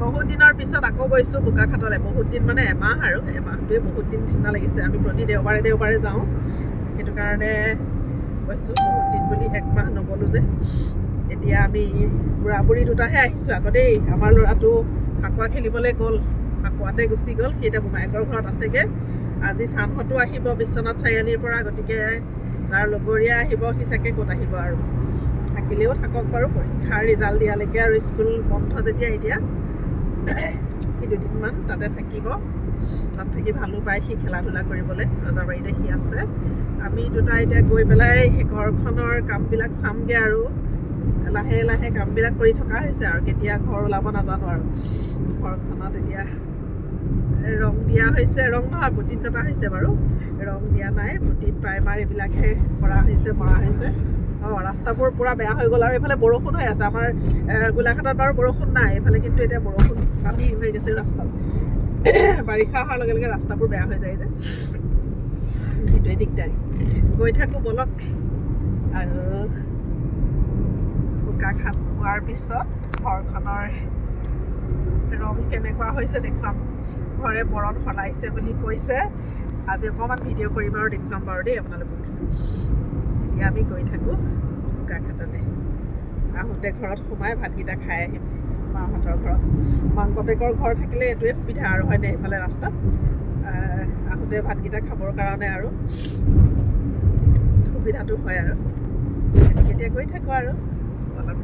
বহুত দিনৰ পিছত আকৌ গৈছোঁ বোকাখাটলৈ। বহুত দিন মানে এমাহ আৰু এমাহটোৱে বহুত দিন নিচিনা লাগিছে। আমি প্ৰতি দেওবাৰে দেওবাৰে যাওঁ, সেইটো কাৰণে গৈছোঁ। বহুত দিন বুলি একমাহ নগ'লোঁ যে। এতিয়া আমি বুঢ়া বুঢ়ী দুটাহে আহিছোঁ আকৌ দেই। আমাৰ ল'ৰাটো ফাকুৱা খেলিবলৈ গ'ল, ফাকুৱাতে গুচি গ'ল। সি এতিয়া মোমায়েকৰ ঘৰত আছেগৈ। আজি চানহঁতো আহিব বিশ্বনাথ চাৰিআলিৰ পৰা, গতিকে তাৰ লগৰীয়া আহিব। সি চাগে ক'ত আহিব আৰু, থাকিলেও থাকক বাৰু, পৰীক্ষাৰ ৰিজাল্ট দিয়ালৈকে আৰু স্কুল বন্ধ যেতিয়া এতিয়া সি দুদিনমান তাতে থাকিব। তাত থাকি ভালো পায় সি খেলা ধূলা কৰিবলৈ। ৰজাবাৰীতে সি আছে। আমি দুটা এতিয়া গৈ পেলাই সেই ঘৰখনৰ কামবিলাক চামগৈ আৰু লাহে লাহে কামবিলাক কৰি থকা হৈছে আৰু কেতিয়া ঘৰ ওলাব নাজানো আৰু। ঘৰখনত এতিয়া ৰং দিয়া হৈছে, ৰং নহয় পুটিন কটা হৈছে বাৰু, ৰং দিয়া নাই। পুটিন প্ৰাইমাৰ এইবিলাকহে কৰা হৈছে, মৰা হৈছে। ৰাস্তাবোৰ পূৰা বেয়া হৈ গ'ল আৰু এইফালে বৰষুণ হৈ আছে। আমাৰ গোলাঘাটত বাৰু বৰষুণ নাই, এইফালে কিন্তু এতিয়া বৰষুণ পানী হৈ গৈছে ৰাস্তাত। বাৰিষা অহাৰ লগে লগে ৰাস্তাবোৰ বেয়া হৈ যায় যে, সেইটোৱে দিগদাৰী। গৈ থাকোঁ বলক। আৰু বোকাখাট পোৱাৰ পিছত ঘৰখনৰ ৰং কেনেকুৱা হৈছে দেখুৱাম। ঘৰে বৰণ সলাইছে বুলি কৈছে। আজি অকণমান ভিডিঅ' কৰিম আৰু দেখুৱাম বাৰু দেই আপোনালোকক। এতিয়া আমি গৈ থাকোঁ বোকাখাটলৈ। আহোঁতে ঘৰত সোমাই ভাতকেইটা খাই আহিম মাহঁতৰ ঘৰত। মাক বাপেকৰ ঘৰ থাকিলে এইটোৱে সুবিধা আৰু হয়নে, এইফালে ৰাস্তাত আহোঁতে ভাতকেইটা খাবৰ কাৰণে আৰু সুবিধাটো হয় আৰু। এতিয়া গৈ থাকোঁ আৰু অলপ।